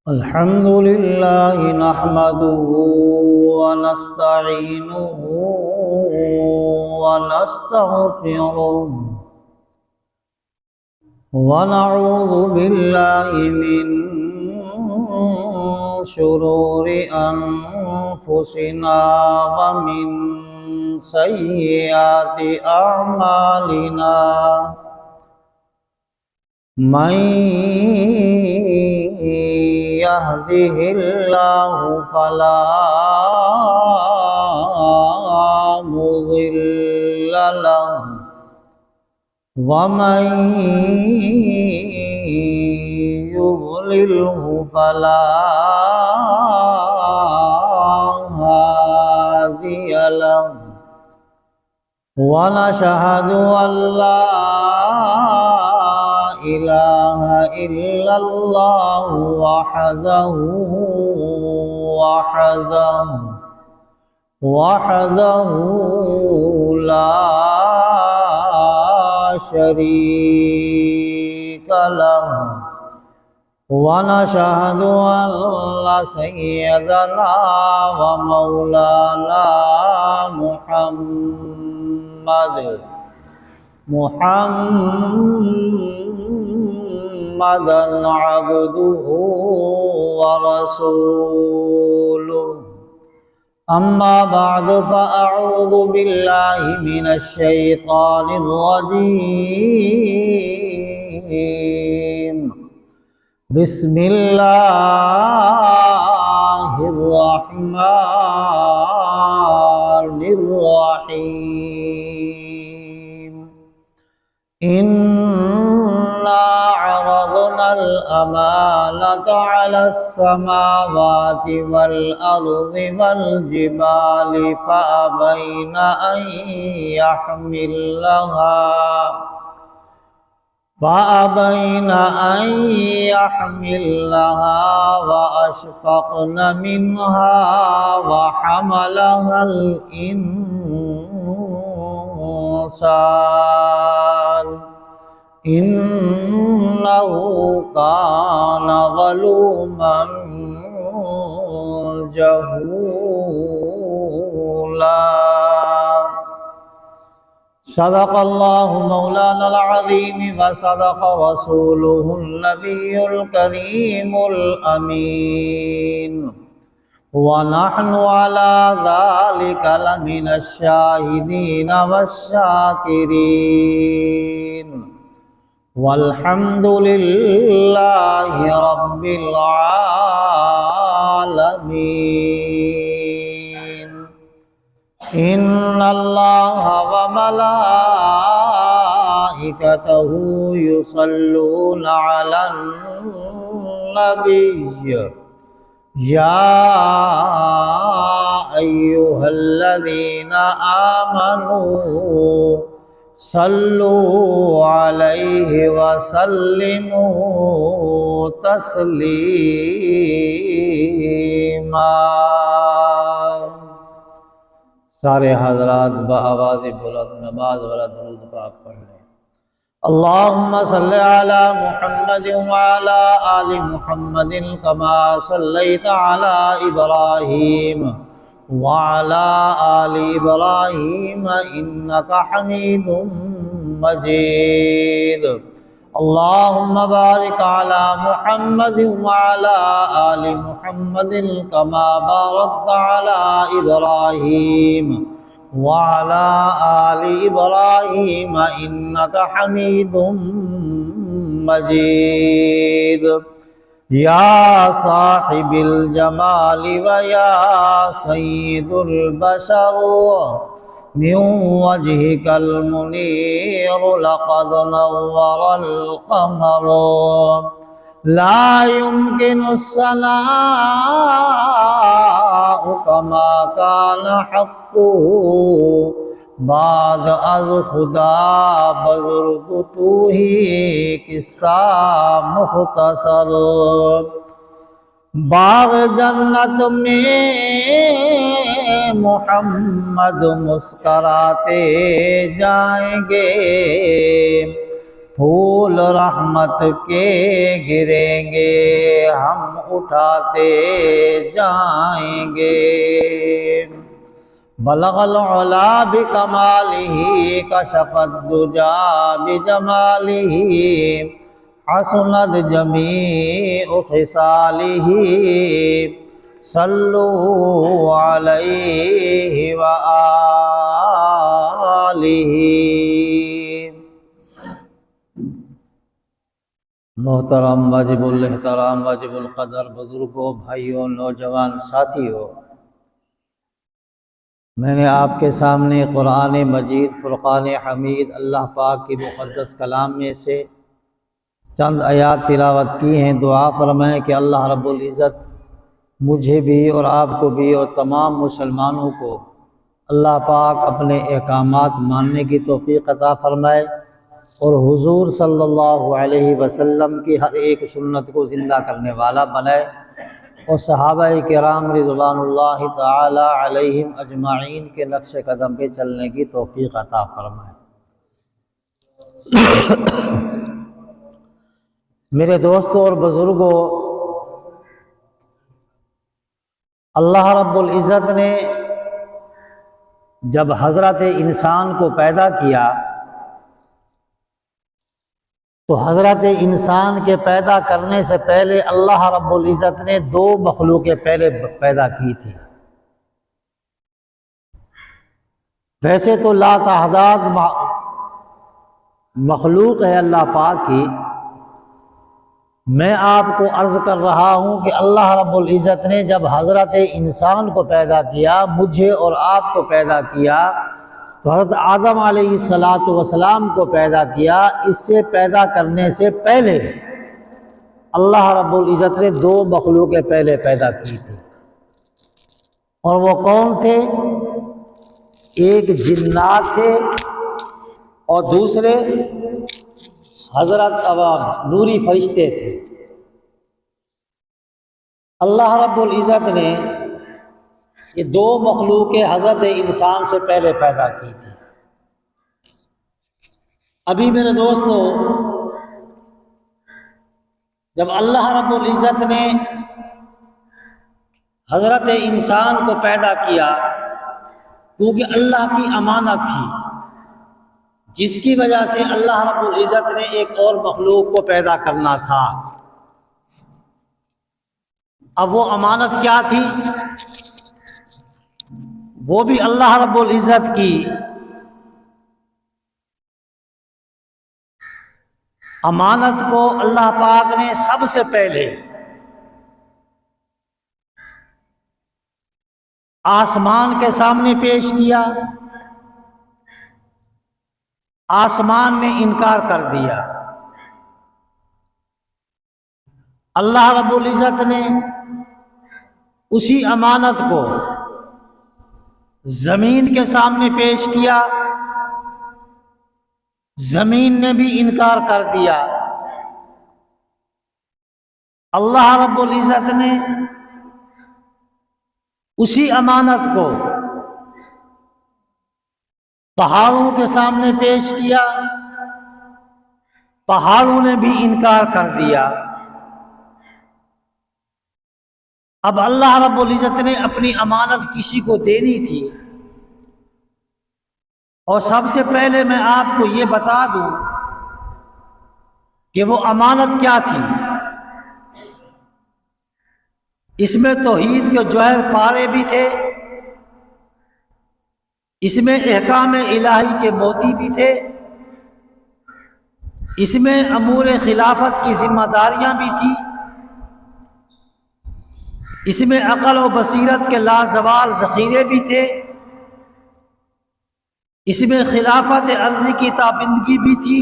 الحمد لله نحمده ونستعينه ونستغفره ونعوذ بالله من شرور أنفسنا ومن سيئات أعمالنا من يهده الله فلا مضل له ومن يضلله فلا هادي له ونشهد أن لا إله إلا الله وحده لا شريك له ونشهد أن سيدنا ومولانا محمدا عبده ورسوله أما بعد فأعوذ بالله من الشيطان الرجيم بسم الله الرحمن الرحيم إنا عرضنا الأمانة على السماوات والأرض والجبال فأبين أن يحملنها وأشفقن منها وحملها الإنسان إنه كان ظلوما جهولا صدق الله مولانا العظيم وصدق رسوله النبي الكريم الأمين ونحن على ذلك لمن الشاهدين والشاكرين والحمد لله رب العالمين إن الله وملائكته يصلون على النبي يا أيها الذين آمنوا صلوا عليه وسلموا تسلیما۔ سارے حضرات بآواز بلند نماز والا درود پاک پڑھ لیں۔ اللہم صلی علی محمد وعلی آل محمد کما صلیت علی ابراہیم وعلى آل إبراهيم إنك حميد مجيد اللهم بارك على محمد وعلى آل محمد كما باركت على إبراهيم وعلى آل إبراهيم إنك حميد مجيد یا صاحب الجمال ویا سید البشر من وجهك المنير لقد نور القمر لا يمكن الثناء كما كان حقه بعد از خدا بزرگ تو ہی قصہ مختصر باغ جنت میں محمد مسکراتے جائیں گے پھول رحمت کے گریں گے ہم اٹھاتے جائیں گے۔ بلغ العلا بکمالہ کشف الدجا بجمالہ حسنت جمیع خصالہ صلو علیہ وآلہ۔ محترم واجب الاحترام واجب القدر بزرگوں، بھائیوں، نوجوان ساتھیوں، میں نے آپ کے سامنے قرآن مجید فرقان حمید اللہ پاک کی مقدس کلام میں سے چند آیات تلاوت کی ہیں۔ دعا فرمائیں کہ اللہ رب العزت مجھے بھی اور آپ کو بھی اور تمام مسلمانوں کو اللہ پاک اپنے احکامات ماننے کی توفیق عطا فرمائے اور حضور صلی اللہ علیہ وسلم کی ہر ایک سنت کو زندہ کرنے والا بنائے اور صحابہ کرام رضوان اللہ تعالی علیہم اجمعین کے نقش قدم پہ چلنے کی توفیق عطا فرمائے۔ میرے دوستوں اور بزرگوں، اللہ رب العزت نے جب حضرت انسان کو پیدا کیا تو حضرت انسان کے پیدا کرنے سے پہلے اللہ رب العزت نے دو مخلوقیں پہلے پیدا کی تھی۔ ویسے تو لا تعداد مخلوق ہے اللہ پاک کی، میں آپ کو عرض کر رہا ہوں کہ اللہ رب العزت نے جب حضرت انسان کو پیدا کیا، مجھے اور آپ کو پیدا کیا، تو حضرت آدم علیہ السلام کو پیدا کیا۔ اس سے پیدا کرنے سے پہلے اللہ رب العزت نے دو مخلوقیں پہلے پیدا کی تھی، اور وہ کون تھے؟ ایک جنات تھے اور دوسرے حضرت نوری فرشتے تھے۔ اللہ رب العزت نے یہ دو مخلوقیں حضرت انسان سے پہلے پیدا کی تھی۔ ابھی میرے دوستو، جب اللہ رب العزت نے حضرت انسان کو پیدا کیا، کیونکہ اللہ کی امانت تھی، جس کی وجہ سے اللہ رب العزت نے ایک اور مخلوق کو پیدا کرنا تھا۔ اب وہ امانت کیا تھی؟ وہ بھی اللہ رب العزت کی امانت کو اللہ پاک نے سب سے پہلے آسمان کے سامنے پیش کیا۔ آسمان نے انکار کر دیا۔ اللہ رب العزت نے اسی امانت کو زمین کے سامنے پیش کیا، زمین نے بھی انکار کر دیا۔ اللہ رب العزت نے اسی امانت کو پہاڑوں کے سامنے پیش کیا، پہاڑوں نے بھی انکار کر دیا۔ اب اللہ رب العزت نے اپنی امانت کسی کو دینی تھی، اور سب سے پہلے میں آپ کو یہ بتا دوں کہ وہ امانت کیا تھی۔ اس میں توحید کے جوہر پارے بھی تھے، اس میں احکام الہی کے موتی بھی تھے، اس میں امور خلافت کی ذمہ داریاں بھی تھی، اس میں عقل و بصیرت کے لازوال ذخیرے بھی تھے، اس میں خلافت عرضی کی تابندگی بھی تھی،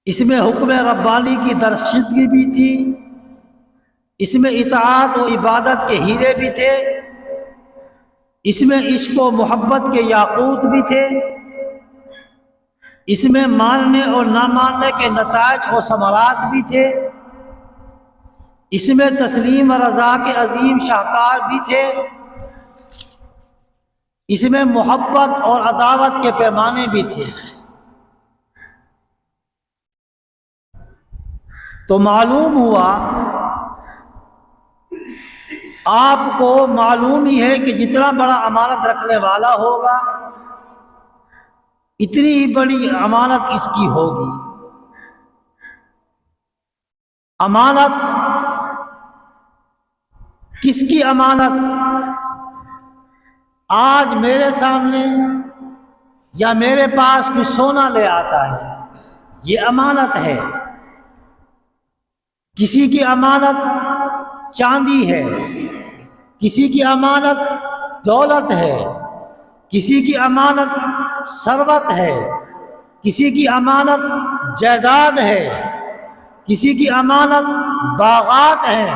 اس میں حکم ربانی کی درخشدگی بھی تھی، اس میں اطاعت و عبادت کے ہیرے بھی تھے، اس میں عشق و محبت کے یاقوت بھی تھے، اس میں ماننے اور نہ ماننے کے نتائج و ثمرات بھی تھے، اس میں تسلیم و رضا کے عظیم شاہکار بھی تھے، اس میں محبت اور عداوت کے پیمانے بھی تھے۔ تو معلوم ہوا، آپ کو معلوم ہی ہے کہ جتنا بڑا امانت رکھنے والا ہوگا اتنی ہی بڑی امانت اس کی ہوگی۔ امانت کس کی امانت؟ آج میرے سامنے یا میرے پاس کوئی سونا لے آتا ہے، یہ امانت ہے۔ کسی کی امانت چاندی ہے، کسی کی امانت دولت ہے، کسی کی امانت ثروت ہے، کسی کی امانت جائیداد ہے، کسی کی امانت باغات ہیں،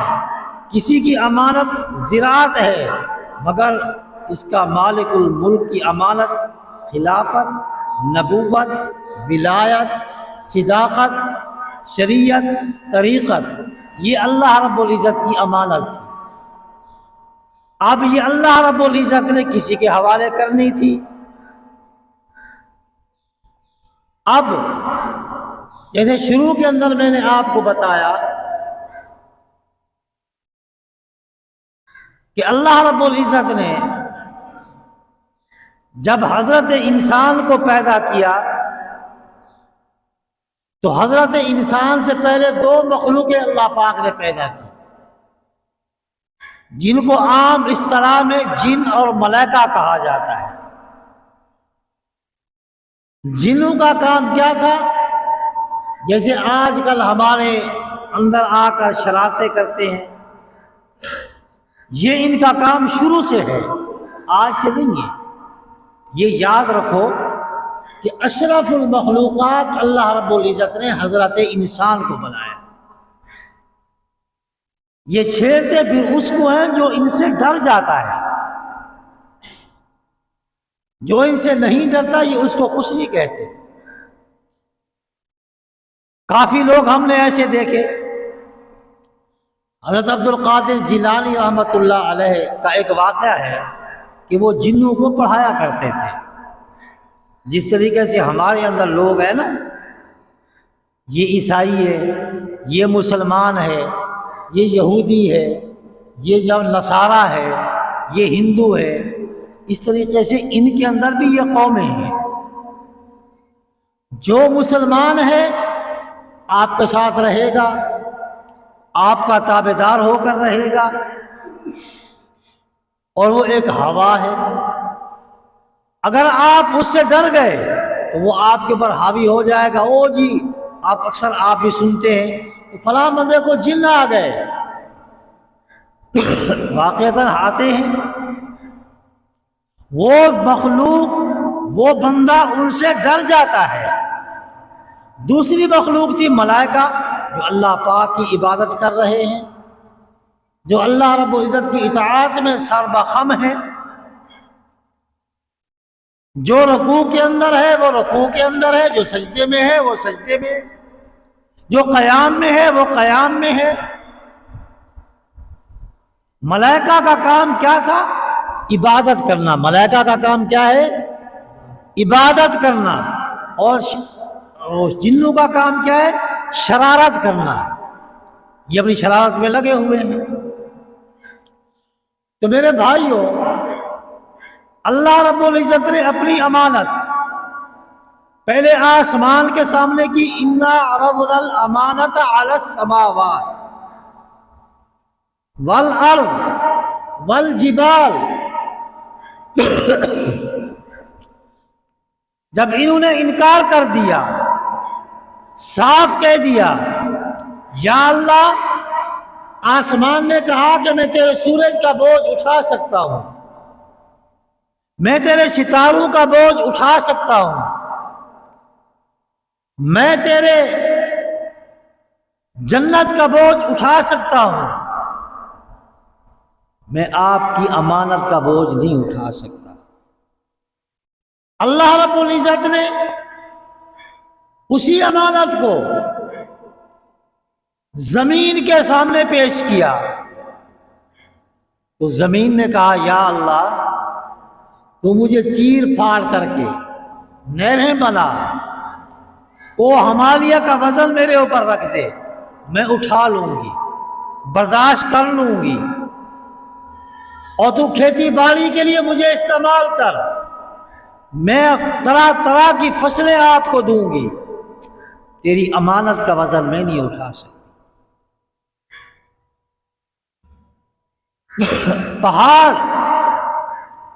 کسی کی امانت زراعت ہے، مگر اس کا مالک الملک کی امانت خلافت، نبوت، ولایت، صداقت، شریعت، طریقت، یہ اللہ رب العزت کی امانت تھی۔ اب یہ اللہ رب العزت نے کسی کے حوالے کرنی تھی۔ اب جیسے شروع کے اندر میں نے آپ کو بتایا کہ اللہ رب العزت نے جب حضرت انسان کو پیدا کیا تو حضرت انسان سے پہلے دو مخلوقیں اللہ پاک نے پیدا کی، جن کو عام اصطلاح میں جن اور ملائکہ کہا جاتا ہے۔ جنوں کا کام کیا تھا؟ جیسے آج کل ہمارے اندر آ کر شرارتیں کرتے ہیں، یہ ان کا کام شروع سے ہے، آج سے نہیں ہے۔ یہ یاد رکھو کہ اشرف المخلوقات اللہ رب العزت نے حضرت انسان کو بنایا۔ یہ چھیڑتے پھر اس کو ہیں جو ان سے ڈر جاتا ہے، جو ان سے نہیں ڈرتا یہ اس کو کچھ نہیں کہتے۔ کافی لوگ ہم نے ایسے دیکھے، حضرت عبد القادر جیلانی رحمۃ اللہ علیہ کا ایک واقعہ ہے کہ وہ جنوں کو پڑھایا کرتے تھے۔ جس طریقے سے ہمارے اندر لوگ ہیں نا، یہ عیسائی ہے، یہ مسلمان ہے، یہ یہودی ہے، یہ جو نصارہ ہے، یہ ہندو ہے، اس طریقے سے ان کے اندر بھی یہ قومیں ہیں۔ جو مسلمان ہے آپ کے ساتھ رہے گا، آپ کا تابعدار ہو کر رہے گا، اور وہ ایک ہوا ہے۔ اگر آپ اس سے ڈر گئے تو وہ آپ کے اوپر حاوی ہو جائے گا۔ او جی، آپ اکثر آپ بھی سنتے ہیں فلاں بندے کو جن آ گئے، واقعتاً آتے ہیں۔ وہ مخلوق، وہ بندہ ان سے ڈر جاتا ہے۔ دوسری مخلوق تھی ملائکہ، جو اللہ پاک کی عبادت کر رہے ہیں، جو اللہ رب العزت کی اطاعت میں سربخم ہے، جو رکوع کے اندر ہے وہ رکوع کے اندر ہے، جو سجدے میں ہے وہ سجدے میں ہے، جو قیام میں ہے وہ قیام میں ہے۔ ملائکہ کا کام کیا تھا؟ عبادت کرنا۔ ملائکہ کا کام کیا ہے؟ عبادت کرنا۔ اور جنوں کا کام کیا ہے؟ شرارت کرنا۔ یہ اپنی شرارت میں لگے ہوئے ہیں۔ تو میرے بھائیوں، اللہ رب العزت نے اپنی امانت پہلے آسمان کے سامنے کی، اِنَّا عَرَضْنَا الْأَمَانَةَ عَلَى السَّمَاوَاتِ وَالْأَرْضِ وَالْجِبَالِ۔ جب انہوں نے انکار کر دیا، صاف کہہ دیا، یا اللہ، آسمان نے کہا کہ میں تیرے سورج کا بوجھ اٹھا سکتا ہوں، میں تیرے ستاروں کا بوجھ اٹھا سکتا ہوں، میں تیرے جنت کا بوجھ اٹھا سکتا ہوں، میں آپ کی امانت کا بوجھ نہیں اٹھا سکتا۔ اللہ رب العزت نے اسی امانت کو زمین کے سامنے پیش کیا تو زمین نے کہا، یا اللہ، تو مجھے چیر پھاڑ کر کے نہریں بنا، کو ہمالیہ کا وزن میرے اوپر رکھ دے، میں اٹھا لوں گی، برداشت کر لوں گی، اور تو کھیتی باڑی کے لیے مجھے استعمال کر، میں طرح طرح کی فصلیں آپ کو دوں گی، تیری امانت کا وزن میں نہیں اٹھا سکتی۔ پہاڑ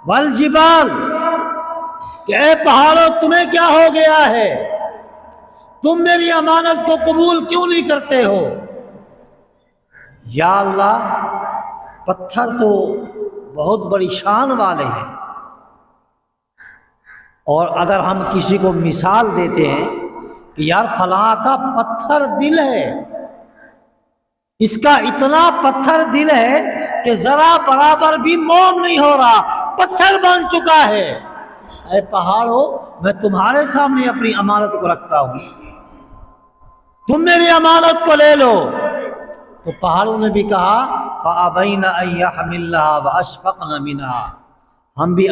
والجبال، کہ اے پہاڑوں تمہیں کیا ہو گیا ہے، تم میری امانت کو قبول کیوں نہیں کرتے ہو؟ یا اللہ، پتھر تو بہت بڑی شان والے ہیں، اور اگر ہم کسی کو مثال دیتے ہیں کہ یار فلاں کا پتھر دل ہے، اس کا اتنا پتھر دل ہے کہ ذرا برابر بھی موم نہیں ہو رہا، پتھر بن چکا ہے، اے پہاڑو میں تمہارے سامنے اپنی امانت کو رکھتا ہوں، تم میری امانت کو لے لو۔ تو پہاڑوں نے بھی کہا فَأَبَيْنَ أَن يَحْمِلْنَهَا وَأَشْفَقْنَ مِنْهَا، ہم بھی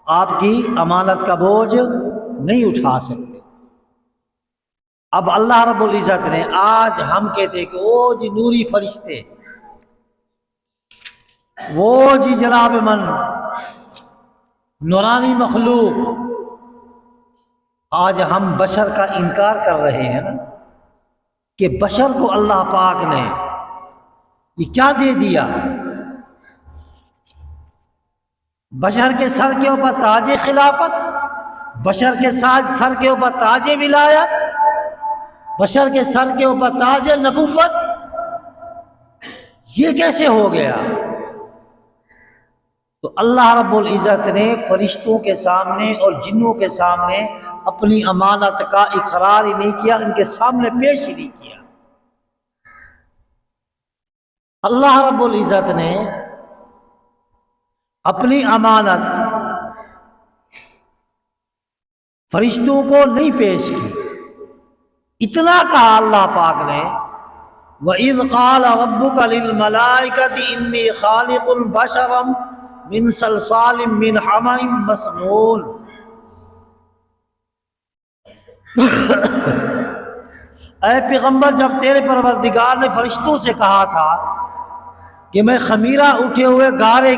آپ کی امانت کا بوجھ نہیں اٹھا سکتے۔ اب اللہ رب العزت نے، آج ہم کہتے ہیں کہ وہ جی نوری فرشتے، وہ جی جناب من نورانی مخلوق، آج ہم بشر کا انکار کر رہے ہیں نا، کہ بشر کو اللہ پاک نے یہ کیا دے دیا؟ بشر کے سر کے اوپر تاج خلافت، بشر کے سر کے اوپر تاج ولایت، بشر کے سر کے اوپر تاج نبوت، یہ کیسے ہو گیا؟ تو اللہ رب العزت نے فرشتوں کے سامنے اور جنوں کے سامنے اپنی امانت کا اقرار ہی نہیں کیا، ان کے سامنے پیش ہی نہیں کیا۔ اللہ رب العزت نے اپنی امانت فرشتوں کو نہیں پیش کی، اتنا کہا اللہ پاک نے وَإِذْ قَالَ رَبُّكَ لِلْمَلَائِكَةِ إِنِّي خَالِقٌ بَشَرًا مِّن صَلْصَالٍ مِّنْ حَمَإٍ مَّسْنُونٍ، اے پیغمبر جب تیرے پروردگار نے فرشتوں سے کہا تھا کہ میں خمیرہ اٹھے ہوئے گارے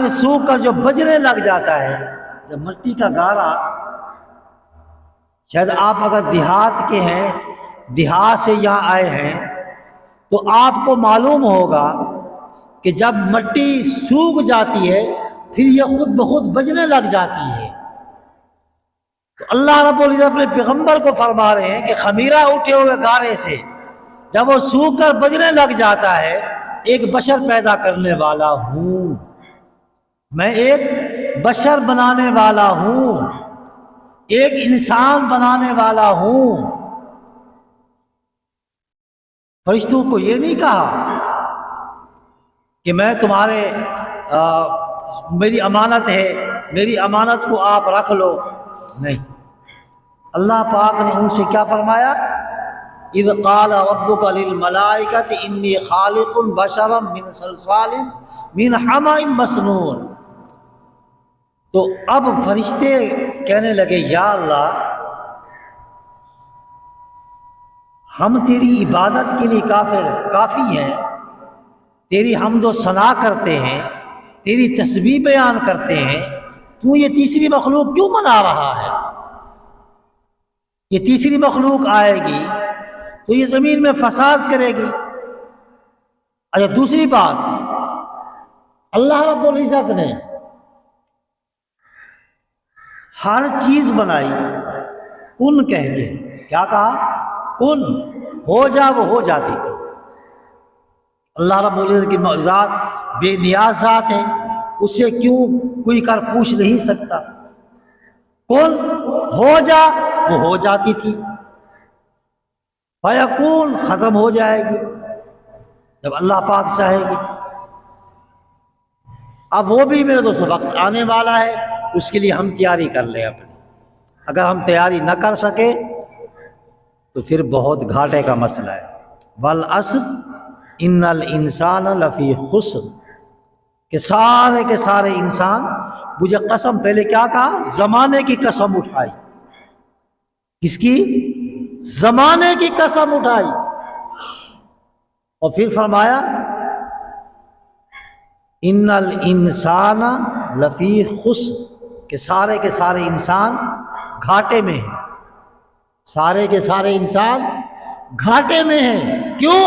سے سوکھ کر جو بجنے لگ جاتا ہے، جب مٹی کا گارا، شاید آپ اگر دیہات کے ہیں، دیہات سے یہاں آئے ہیں تو آپ کو معلوم ہوگا کہ جب مٹی سوکھ جاتی ہے پھر یہ خود بخود بجنے لگ جاتی ہے۔ تو اللہ رب العزت اپنے پیغمبر کو فرما رہے ہیں کہ خمیرہ اٹھے ہوئے گارے سے جب وہ سوکھ کر بجنے لگ جاتا ہے، ایک بشر پیدا کرنے والا ہوں، میں ایک بشر بنانے والا ہوں، ایک انسان بنانے والا ہوں۔ فرشتوں کو یہ نہیں کہا کہ میں تمہارے میری امانت ہے، میری امانت کو آپ رکھ لو، نہیں، اللہ پاک نے ان سے کیا فرمایا؟ اذ قال ربک للملائکۃ انی خالق بشرا من صلصال من حمأ مسنون۔ تو اب فرشتے کہنے لگے یا اللہ، ہم تیری عبادت کے لیے کافی ہیں، تیری حمد و ثنا کرتے ہیں، تیری تسبیح بیان کرتے ہیں، تو یہ تیسری مخلوق کیوں بنا رہا ہے؟ یہ تیسری مخلوق آئے گی تو یہ زمین میں فساد کرے گی۔ اچھا دوسری بات، اللہ رب العزت نے ہر چیز بنائی کن کہہ کے، کیا کہا؟ کن، ہو جا، وہ ہو جاتی تھی۔ اللہ رب العزت کی ذات بے نیاز ذات ہے، اس سے کیوں کوئی کر پوچھ نہیں سکتا، کن، ہو جا، وہ ہو جاتی تھی، فیکون، ختم ہو جائے گی جب اللہ پاک چاہے گی۔ اب وہ بھی میرے دوست وقت آنے والا ہے، اس کے لیے ہم تیاری کر لیں اپنی، اگر ہم تیاری نہ کر سکے تو پھر بہت گھاٹے کا مسئلہ ہے۔ والعصر ان الانسان لفی خسر، کہ سارے کے سارے انسان، مجھے قسم، پہلے کیا کہا؟ زمانے کی قسم اٹھائی، کس کی؟ زمانے کی قسم اٹھائی اور پھر فرمایا ان الانسان لفی خسر، کہ سارے کے سارے انسان گھاٹے میں ہیں، سارے کے سارے انسان گھاٹے میں ہیں۔ کیوں؟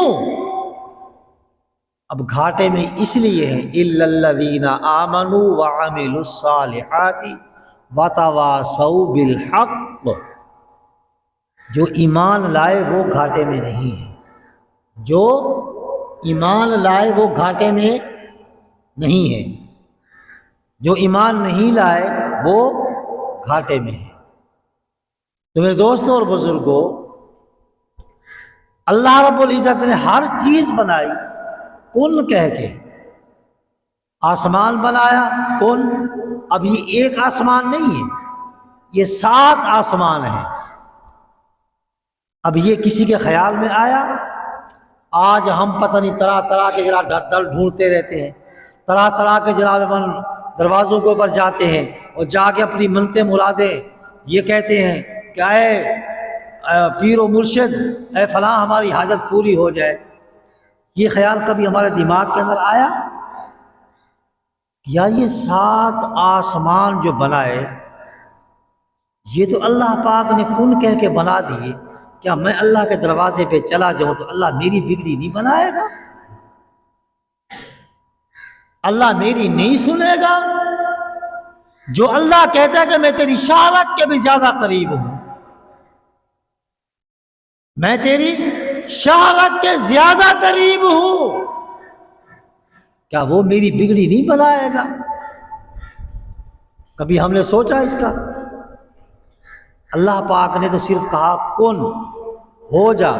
اب گھاٹے میں اس لیے ہیں الا الذین آمنوا وعملوا الصالحات وتواصوا بالحق، جو ایمان لائے وہ گھاٹے میں نہیں ہے، جو ایمان لائے وہ گھاٹے میں نہیں ہے، جو ایمان نہیں لائے وہ گھاٹے میں ہے۔ تو میرے دوستوں اور بزرگوں، اللہ رب العزت نے ہر چیز بنائی کن کہہ کے۔ آسمان بنایا کن، اب یہ ایک آسمان نہیں ہے، یہ 7 آسمان ہیں۔ اب یہ کسی کے خیال میں آیا؟ آج ہم پتہ نہیں طرح طرح کے جناب در ڈھونڈتے رہتے ہیں، طرح طرح کے جناب دروازوں کے اوپر جاتے ہیں اور جا کے اپنی منتیں مرادیں یہ کہتے ہیں کہ اے پیر و مرشد، اے فلاں ہماری حاجت پوری ہو جائے۔ یہ خیال کبھی ہمارے دماغ کے اندر آیا؟ یا یہ 7 آسمان جو بنائے یہ تو اللہ پاک نے کن کہہ کے بنا دیے، کیا میں اللہ کے دروازے پہ چلا جاؤں تو اللہ میری بگڑی نہیں بنائے گا؟ اللہ میری نہیں سنے گا؟ جو اللہ کہتا ہے کہ میں تیری شارک کے بھی زیادہ قریب ہوں، میں تیری شارک کے زیادہ قریب ہوں، کیا وہ میری بگڑی نہیں بنائے گا؟ کبھی ہم نے سوچا اس کا؟ اللہ پاک نے تو صرف کہا کن، ہو جا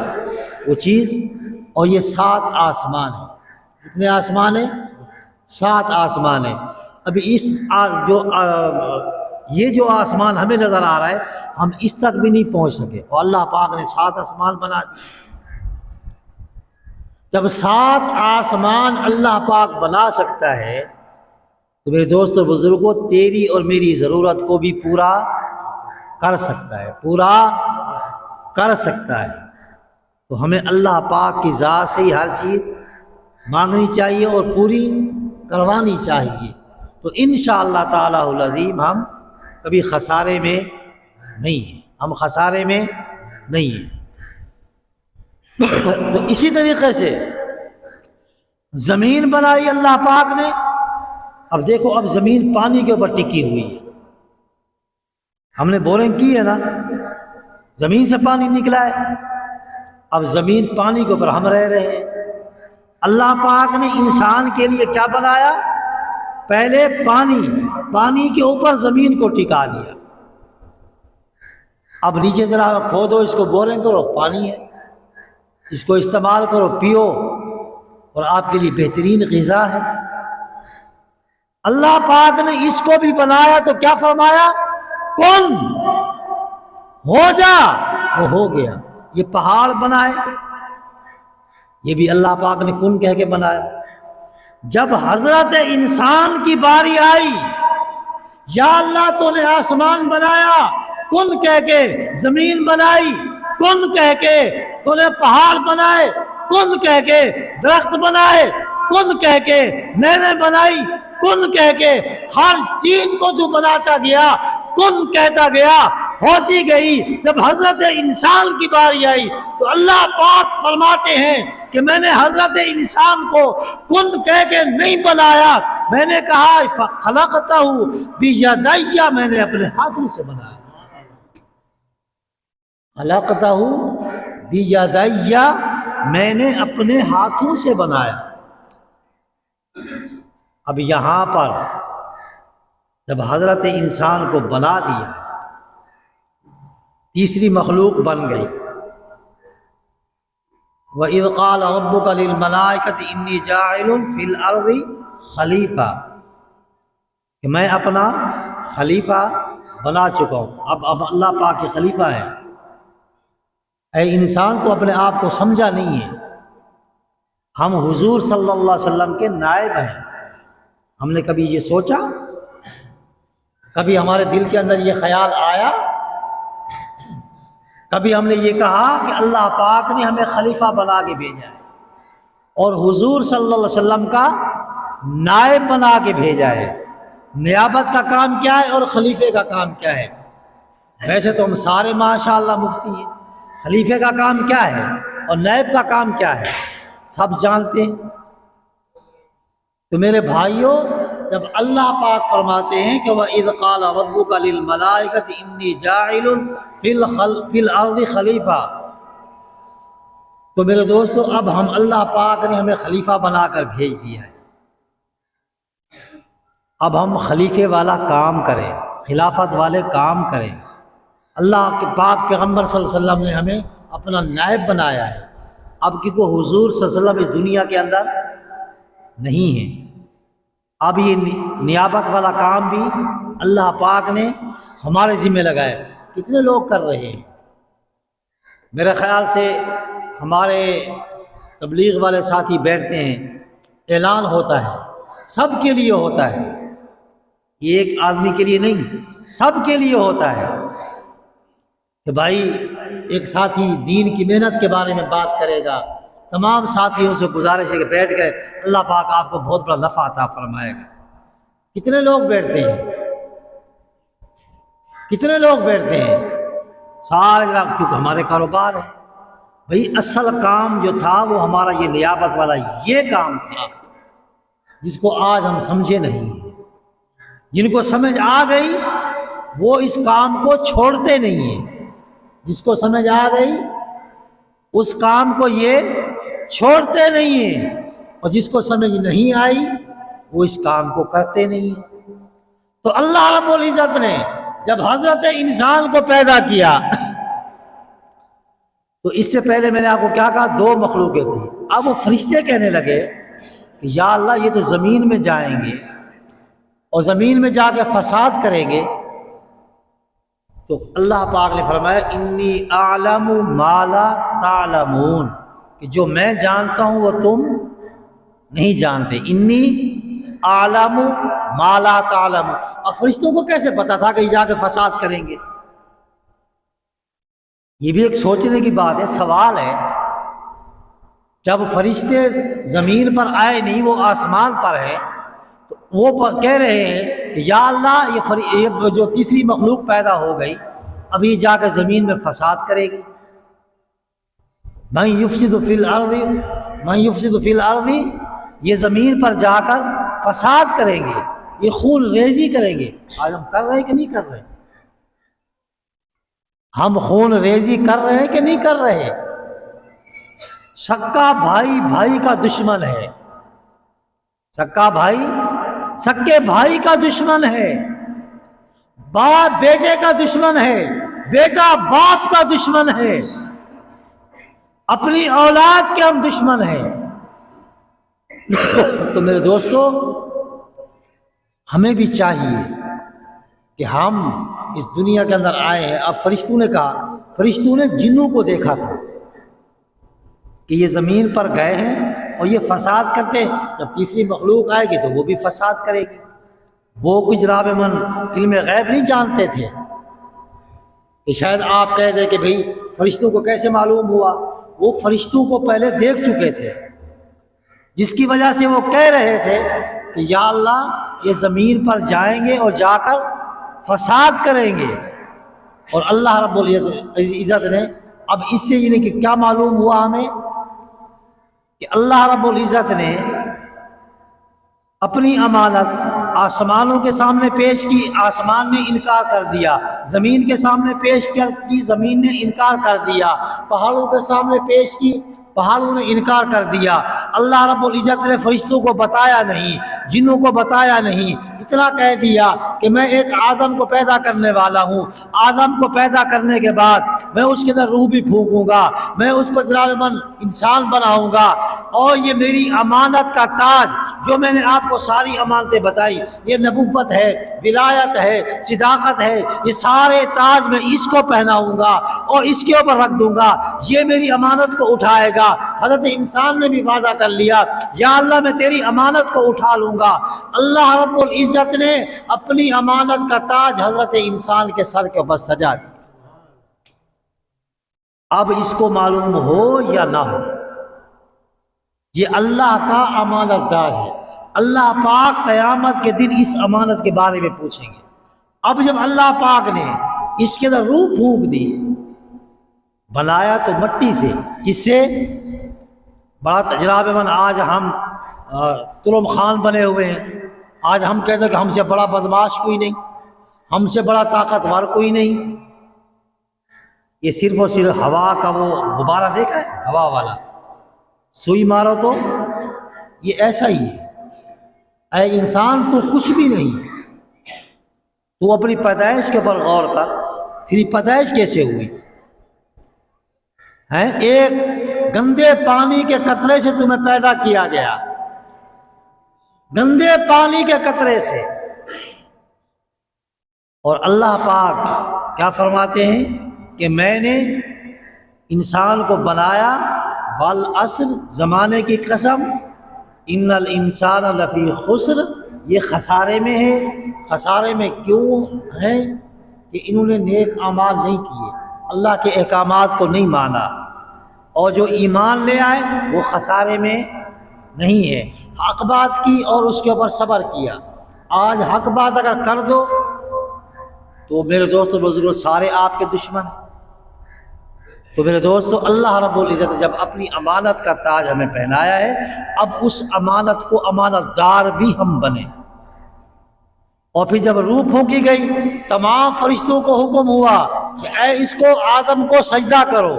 وہ چیز، اور یہ 7 آسمان ہیں۔ کتنے آسمان ہیں؟ 7 آسمان ہیں۔ ابھی یہ جو آسمان ہمیں نظر آ رہا ہے ہم اس تک بھی نہیں پہنچ سکے، اور اللہ پاک نے 7 آسمان بنا دیے۔ جب 7 آسمان اللہ پاک بنا سکتا ہے تو میرے دوستو بزرگوں، تیری اور میری ضرورت کو بھی پورا کر سکتا ہے، پورا کر سکتا ہے۔ تو ہمیں اللہ پاک کی ذات سے ہی ہر چیز مانگنی چاہیے اور پوری کروانی چاہیے، تو انشاءاللہ تعالی العظیم ہم کبھی خسارے میں نہیں ہیں، ہم خسارے میں نہیں ہیں۔ تو اسی طریقے سے زمین بنائی اللہ پاک نے۔ اب دیکھو، اب زمین پانی کے اوپر ٹکی ہوئی ہے، ہم نے بورنگ کی ہے نا، زمین سے پانی نکلا ہے، اب زمین پانی کے اوپر ہم رہ رہے ہیں۔ اللہ پاک نے انسان کے لیے کیا بنایا؟ پہلے پانی کے اوپر زمین کو ٹکا دیا۔ اب نیچے ذرا کھودو، اس کو بورنگ کرو، پانی ہے، اس کو استعمال کرو، پیو، اور آپ کے لیے بہترین غذا ہے۔ اللہ پاک نے اس کو بھی بنایا تو کیا فرمایا؟ کن، ہو جا، وہ ہو گیا۔ یہ پہاڑ بنائے، یہ بھی اللہ پاک نے کن کہہ کے بنایا۔ جب حضرت انسان کی باری آئی، یا اللہ تو نے آسمان بنایا کن کہہ کے، زمین بنائی کن کہہ کے، تو نے پہاڑ بنائے کن کہہ کے، درخت بنائے کن کہہ کے، نہریں بنائی کن کہہ کے، ہر چیز کو تو بناتا گیا، کن کہتا گیا، ہوتی گئی۔ جب حضرت انسان کی باری آئی تو اللہ پاک فرماتے ہیں کہ میں نے حضرت انسان کو کن کہہ کے نہیں بنایا، میں نے کہا خلقتہ بیدی، میں نے اپنے ہاتھوں سے بنایا، خلقتہ بیدی، میں نے اپنے ہاتھوں سے بنایا۔ اب یہاں پر جب حضرت انسان کو بنا دیا، تیسری مخلوق بن گئی۔ وَإِذْ قَالَ رَبُّكَ لِلْمَلَائِكَةِ إِنِّي جَاعِلٌ فِي الْأَرْضِ خلیفہ، کہ میں اپنا خلیفہ بنا چکا ہوں۔ اب اللہ پاک کے خلیفہ ہیں۔ اے انسان کو اپنے آپ کو سمجھا نہیں ہے، ہم حضور صلی اللہ علیہ وسلم کے نائب ہیں۔ ہم نے کبھی یہ سوچا؟ کبھی ہمارے دل کے اندر یہ خیال آیا کبھی ہم نے یہ کہا کہ اللہ پاک نے ہمیں خلیفہ بنا کے بھیجا ہے اور حضور صلی اللہ علیہ وسلم کا نائب بنا کے بھیجا ہے۔ نیابت کا کام کیا ہے اور خلیفے کا کام کیا ہے؟ ویسے تو ہم سارے ماشاءاللہ مفتی ہیں، خلیفے کا کام کیا ہے اور نائب کا کام کیا ہے سب جانتے ہیں۔ تو میرے بھائیوں، جب اللہ پاک فرماتے ہیں کہ وَإِذْ قَالَ رَبُّكَ لِلْمَلَائِكَةِ إِنِّي جَاعِلٌ فِي الْأَرْضِ خلیفہ، تو میرے دوستو اب ہم اللہ پاک نے ہمیں خلیفہ بنا کر بھیج دیا ہے، اب ہم خلیفے والا کام کریں، خلافت والے کام کریں۔ اللہ کے پاک پیغمبر صلی اللہ علیہ وسلم نے ہمیں اپنا نائب بنایا ہے، اب کیونکہ حضور صلی اللہ علیہ وسلم اس دنیا کے اندر نہیں ہے، اب یہ نیابت والا کام بھی اللہ پاک نے ہمارے ذمہ لگایا۔ کتنے لوگ کر رہے ہیں؟ میرے خیال سے ہمارے تبلیغ والے ساتھی بیٹھتے ہیں، اعلان ہوتا ہے، سب کے لیے ہوتا ہے، یہ ایک آدمی کے لیے نہیں، سب کے لیے ہوتا ہے کہ بھائی ایک ساتھی دین کی محنت کے بارے میں بات کرے گا، تمام ساتھیوں سے گزارش ہے کہ بیٹھ گئے، اللہ پاک آپ کو بہت بڑا نفع عطا فرمائے گا۔ کتنے لوگ بیٹھتے ہیں؟ کتنے لوگ بیٹھتے ہیں؟ سارے جناب، کیونکہ ہمارے کاروبار ہے بھئی، اصل کام جو تھا وہ ہمارا یہ نیابت والا یہ کام تھا جس کو آج ہم سمجھے نہیں ہیں۔ جن کو سمجھ آ گئی وہ اس کام کو چھوڑتے نہیں ہیں، جس کو سمجھ آ گئی اس کام کو یہ چھوڑتے نہیں ہیں، اور جس کو سمجھ نہیں آئی وہ اس کام کو کرتے نہیں ہیں۔ تو اللہ رب العزت نے جب حضرت انسان کو پیدا کیا تو اس سے پہلے میں نے آپ کو کیا کہا؟ دو مخلوقیں تھیں۔ اب وہ فرشتے کہنے لگے کہ یا اللہ یہ تو زمین میں جائیں گے اور زمین میں جا کے فساد کریں گے، تو اللہ پاک نے فرمایا انی اعلم ما لا تعلمون، کہ جو میں جانتا ہوں وہ تم نہیں جانتے۔ انی اعلم ما لا تعلمون۔ اب فرشتوں کو کیسے پتا تھا کہ جا کے فساد کریں گے؟ یہ بھی ایک سوچنے کی بات ہے، سوال ہے۔ جب فرشتے زمین پر آئے نہیں، وہ آسمان پر ہے، تو وہ کہہ رہے ہیں کہ یا اللہ یہ جو تیسری مخلوق پیدا ہو گئی ابھی جا کے زمین میں فساد کرے گی۔ من یفسد فی الارض، من یفسد فی الارض، یہ زمین پر جا کر فساد کریں گے، یہ خون ریزی کریں گے۔ آج ہم کر رہے ہیں کہ نہیں کر رہے؟ ہم خون ریزی کر رہے ہیں کہ نہیں کر رہے؟ سکا بھائی بھائی کا دشمن ہے، سکا بھائی سکے بھائی کا دشمن ہے، باپ بیٹے کا دشمن ہے، بیٹا باپ کا دشمن ہے، اپنی اولاد کے ہم دشمن ہیں۔ تو میرے دوستو، ہمیں بھی چاہیے کہ ہم اس دنیا کے اندر آئے ہیں۔ اب فرشتوں نے کہا، فرشتوں نے جنوں کو دیکھا تھا کہ یہ زمین پر گئے ہیں اور یہ فساد کرتے ہیں، جب تیسری مخلوق آئے گی تو وہ بھی فساد کرے گی۔ وہ کچھ راب من علم غیب نہیں جانتے تھے کہ شاید آپ کہہ دیں کہ بھئی فرشتوں کو کیسے معلوم ہوا؟ وہ فرشتوں کو پہلے دیکھ چکے تھے، جس کی وجہ سے وہ کہہ رہے تھے کہ یا اللہ یہ زمین پر جائیں گے اور جا کر فساد کریں گے۔ اور اللہ رب العزت نے اب اس سے یعنی کہ کیا معلوم ہوا ہمیں کہ اللہ رب العزت نے اپنی امانت آسمانوں کے سامنے پیش کی، آسمان نے انکار کر دیا، زمین کے سامنے پیش کی، زمین نے انکار کر دیا، پہاڑوں کے سامنے پیش کی، پہاڑوں نے انکار کر دیا۔ اللہ رب العزت نے فرشتوں کو بتایا نہیں، جنوں کو بتایا نہیں، اتنا کہہ دیا کہ میں ایک آدم کو پیدا کرنے والا ہوں، آدم کو پیدا کرنے کے بعد میں اس کے اندر روح بھی پھونکوں گا، میں اس کو جلال من انسان بناؤں گا، اور یہ میری امانت کا تاج جو میں نے آپ کو ساری امانتیں بتائی، یہ نبوت ہے، ولایت ہے، صداقت ہے، یہ سارے تاج میں اس کو پہناؤں گا اور اس کے اوپر رکھ دوں گا، یہ میری امانت کو اٹھائے گا۔ حضرت انسان نے بھی وعدہ کر لیا، یا اللہ میں تیری امانت کو اٹھا لوں گا۔ اللہ رب العزت نے اپنی امانت کا تاج حضرت انسان کے سر کے اوپر سجا دیا۔ اب اس کو معلوم ہو یا نہ ہو، یہ اللہ کا امانت دار ہے۔ اللہ پاک قیامت کے دن اس امانت کے بارے میں پوچھیں گے۔ اب جب اللہ پاک نے اس کے اندر روح پھونک دی، بنایا تو مٹی سے، کس سے؟ بڑا تجربہ من، آج ہم ترم خان بنے ہوئے ہیں، آج ہم کہتے ہیں کہ ہم سے بڑا بدماش کوئی نہیں، ہم سے بڑا طاقتور کوئی نہیں۔ یہ صرف اور صرف ہوا کا وہ غبارہ دیکھا ہے، ہوا والا، سوئی مارو تو یہ ایسا ہی ہے۔ اے انسان تو کچھ بھی نہیں، تو اپنی پیدائش کے اوپر غور کر، تیری پیدائش کیسے ہوئی ہے؟ ایک گندے پانی کے قطرے سے تمہیں پیدا کیا گیا، گندے پانی کے قطرے سے۔ اور اللہ پاک کیا فرماتے ہیں کہ میں نے انسان کو بنایا، والعصر، زمانے کی قسم، ان الانسان لفی خسر، یہ خسارے میں ہے۔ خسارے میں کیوں ہے؟ کہ انہوں نے نیک اعمال نہیں کیے، اللہ کے احکامات کو نہیں مانا، اور جو ایمان لے آئے وہ خسارے میں نہیں ہے۔ حق بات کی اور اس کے اوپر صبر کیا۔ آج حق بات اگر کر دو تو میرے دوستو بزرگوں سارے آپ کے دشمن ہیں۔ تو میرے دوستو اللہ رب العزت جب اپنی امانت کا تاج ہمیں پہنایا ہے، اب اس امانت کو امانت دار بھی ہم بنیں۔ اور پھر جب روح پھونکی گئی، تمام فرشتوں کو حکم ہوا کہ اے اس کو، آدم کو سجدہ کرو،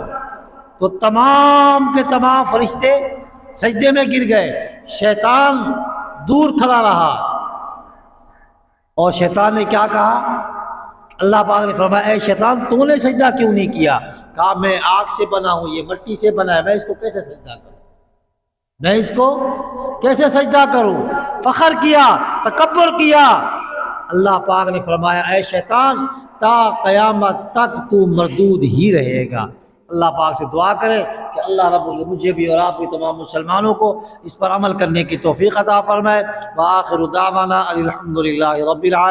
تو تمام کے تمام فرشتے سجدے میں گر گئے۔ شیطان دور کھڑا رہا، اور شیطان نے کیا کہا؟ اللہ پاک نے فرمایا اے شیطان تو نے سجدہ کیوں نہیں کیا؟ کہا میں آگ سے بنا ہوں، یہ مٹی سے بنا ہے، میں اس کو کیسے سجدہ کروں؟ میں اس کو کیسے سجدہ کروں؟ فخر کیا، تکبر کیا۔ اللہ پاک نے فرمایا اے شیطان تا قیامت تک تو مردود ہی رہے گا۔ اللہ پاک سے دعا کریں کہ اللہ رب العزت مجھے بھی اور آپ بھی تمام مسلمانوں کو اس پر عمل کرنے کی توفیق عطا فرمائے۔ وآخر دعوانا الحمدللہ رب العالمین۔